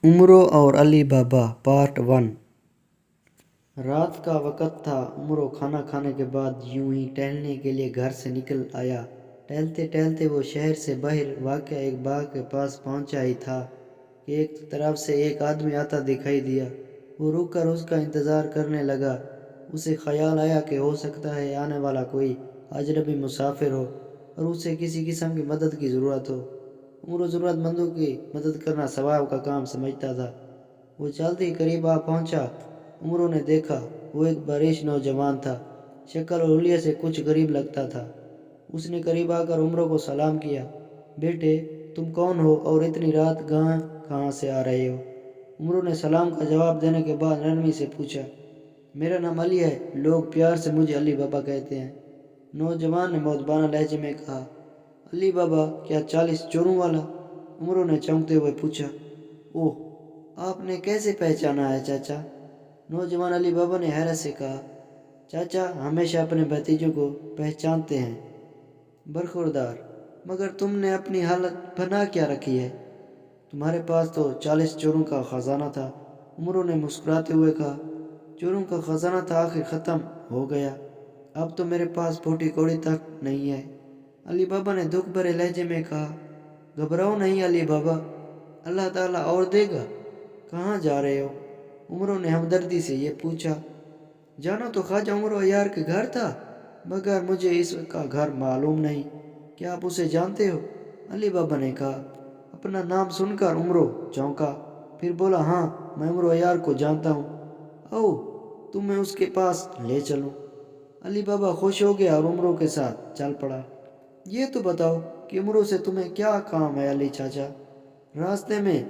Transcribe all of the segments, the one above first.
عمرو اور علی بابا پارٹ 1۔ رات کا وقت تھا۔ عمرو کھانا کھانے کے بعد یوں ہی ٹہلنے کے لیے گھر سے نکل آیا۔ ٹہلتے ٹہلتے وہ شہر سے باہر واقع ایک باغ کے پاس پہنچا ہی تھا کہ ایک طرف سے ایک آدمی آتا دکھائی دیا۔ وہ رک کر اس کا انتظار کرنے لگا۔ اسے خیال آیا کہ ہو سکتا ہے آنے والا کوئی اجنبی مسافر ہو اور اسے کسی قسم کی مدد کی ضرورت ہو۔ عمرو ضرورت مندوں کی مدد کرنا ثواب کا کام سمجھتا تھا۔ وہ جلدی قریب آ پہنچا۔ عمرو نے دیکھا وہ ایک بارش نوجوان تھا۔ شکل اور حلیے سے کچھ غریب لگتا تھا۔ اس نے قریب آ کر عمرو کو سلام کیا۔ بیٹے، تم کون ہو اور اتنی رات کہاں سے آ رہے ہو؟ عمرو نے سلام کا جواب دینے کے بعد نرمی سے پوچھا۔ میرا نام علی ہے، لوگ پیار سے مجھے علی بابا کہتے ہیں، نوجوان نے مؤدبانہ لہجے میں کہا۔ علی بابا، کیا 40 چوروں والا؟ عمرو نے چونکتے ہوئے پوچھا۔ اوہ، آپ نے کیسے پہچانا ہے چاچا؟ نوجوان علی بابا نے حیرت سے کہا۔ چاچا ہمیشہ اپنے بھتیجوں کو پہچانتے ہیں، برخوردار، مگر تم نے اپنی حالت بنا کیا رکھی ہے؟ تمہارے پاس تو 40 چوروں کا خزانہ تھا۔ عمرو نے مسکراتے ہوئے کہا۔ چوروں کا خزانہ تھا آخر ختم ہو گیا، اب تو میرے پاس پھوٹی کوڑی تک نہیں ہے، علی بابا نے دکھ بھرے لہجے میں کہا۔ گھبراؤ نہیں علی بابا، اللہ تعالیٰ اور دے گا۔ کہاں جا رہے ہو؟ عمرو نے ہمدردی سے یہ پوچھا۔ جانا تو خواجہ عمرو عیار کے گھر تھا، مگر مجھے اس کا گھر معلوم نہیں، کیا آپ اسے جانتے ہو؟ علی بابا نے کہا۔ اپنا نام سن کر عمرو چونکا، پھر بولا، ہاں میں عمرو عیار کو جانتا ہوں، آؤ تمہیں اس کے پاس لے چلوں۔ علی بابا خوش ہو گیا اور عمرو کے ساتھ چل پڑا۔ یہ تو بتاؤ کہ عمرو سے تمہیں کیا کام ہے علی چاچا؟ راستے میں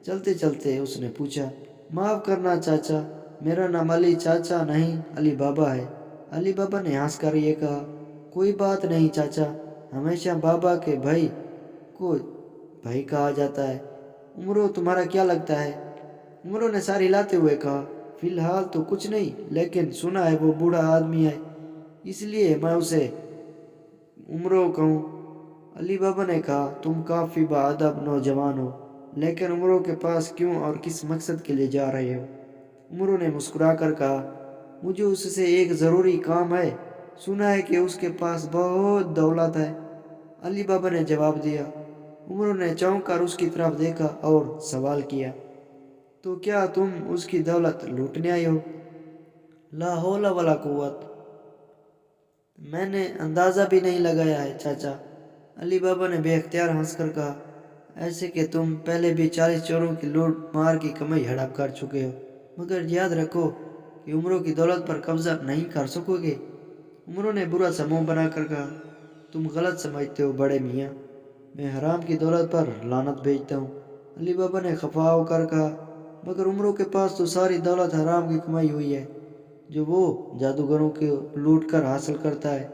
چلتے چلتے اس نے پوچھا۔ معاف کرنا چاچا، میرا نام علی چاچا نہیں علی بابا ہے، علی بابا نے ہنس کر یہ کہا۔ کوئی بات نہیں چاچا، ہمیشہ بابا کے بھائی کو بھائی کہا جاتا ہے۔ عمرو تمہارا کیا لگتا ہے؟ عمرو نے سر ہلاتے ہوئے کہا۔ فی الحال تو کچھ نہیں، لیکن سنا ہے وہ بوڑھا آدمی ہے، اس لیے میں اسے عمرو کہوں۔ علی بابا نے کہا۔ تم کافی باادب نوجوان ہو، لیکن عمرو کے پاس کیوں اور کس مقصد کے لیے جا رہے ہو؟ عمرو نے مسکرا کر کہا۔ مجھے اس سے ایک ضروری کام ہے، سنا ہے کہ اس کے پاس بہت دولت ہے، علی بابا نے جواب دیا۔ عمرو نے چونک کر اس کی طرف دیکھا اور سوال کیا۔ تو کیا تم اس کی دولت لوٹنے آئے ہو؟ لا حول ولا قوت، میں نے اندازہ بھی نہیں لگایا ہے چاچا، علی بابا نے بے اختیار ہنس کر کہا۔ ایسے کہ تم پہلے بھی 40 چوروں کی لوٹ مار کی کمائی ہڑپ کر چکے ہو، مگر یاد رکھو کہ عمرو کی دولت پر قبضہ نہیں کر سکو گے۔ عمرو نے برا سا منہ بنا کر کہا۔ تم غلط سمجھتے ہو بڑے میاں، میں حرام کی دولت پر لعنت بھیجتا ہوں، علی بابا نے خفا ہو کر کہا۔ مگر عمرو کے پاس تو ساری دولت حرام کی کمائی ہوئی ہے، جو وہ جادوگروں کو لوٹ کر حاصل کرتا ہے۔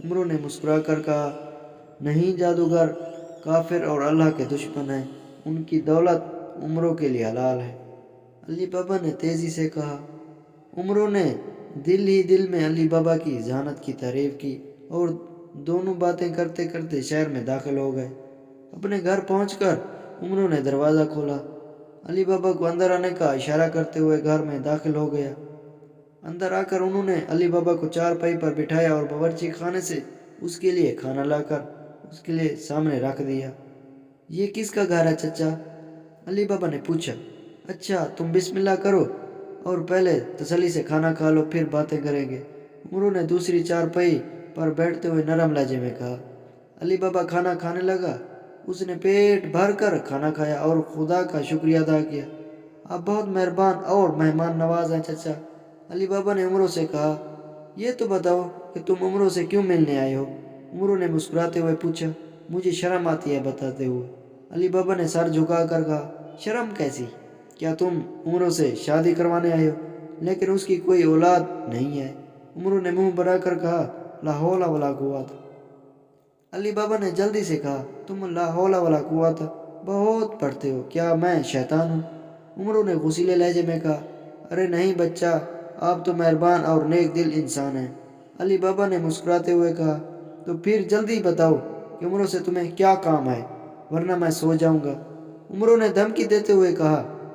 عمرو نے مسکرا کر کہا۔ نہیں، جادوگر کافر اور اللہ کے دشمن ہیں، ان کی دولت عمرو کے لیے حلال ہے، علی بابا نے تیزی سے کہا۔ عمرو نے دل ہی دل میں علی بابا کی ذہانت کی تعریف کی اور دونوں باتیں کرتے کرتے شہر میں داخل ہو گئے۔ اپنے گھر پہنچ کر عمرو نے دروازہ کھولا۔ علی بابا کو اندر آنے کا اشارہ کرتے ہوئے گھر میں داخل ہو گیا۔ اندر آ کر انہوں نے علی بابا کو چارپائی پر بٹھایا اور باورچی خانے سے اس کے لیے کھانا لا کر اس کے لیے سامنے رکھ دیا۔ یہ کس کا گھر ہے چچا؟ علی بابا نے پوچھا۔ اچھا تم بسم اللہ کرو اور پہلے تسلی سے کھانا کھا لو، پھر باتیں کریں گے، عمرو نے دوسری چارپائی پر بیٹھتے ہوئے نرم لہجے میں کہا۔ علی بابا کھانا کھانے لگا۔ اس نے پیٹ بھر کر کھانا کھایا اور خدا کا شکریہ ادا کیا۔ آپ بہت مہربان اور مہمان نواز ہیں چچا، علی بابا نے عمرو سے کہا۔ یہ تو بتاؤ کہ تم عمرو سے کیوں ملنے آئے ہو؟ عمرو نے مسکراتے ہوئے پوچھا۔ مجھے شرم آتی ہے بتاتے ہوئے، علی بابا نے سر جھکا کر کہا۔ شرم کیسی؟ کیا تم عمرو سے شادی کروانے آئے ہو؟ لیکن اس کی کوئی اولاد نہیں ہے، عمرو نے منہ بنا کر کہا۔ لا حول ولا قوت، علی بابا نے جلدی سے کہا۔ تم لا حول ولا قوت بہت پڑھتے ہو، کیا میں شیطان ہوں؟ عمرو نے غصیلے لہجے میں کہا۔ ارے نہیں بچہ، آپ تو مہربان اور نیک دل انسان ہیں، علی بابا نے مسکراتے ہوئے کہا۔ تو پھر جلدی بتاؤ کہ عمرو سے تمہیں کیا کام ہے، ورنہ میں سو جاؤں گا، عمرو نے دھمکی دیتے ہوئے کہا۔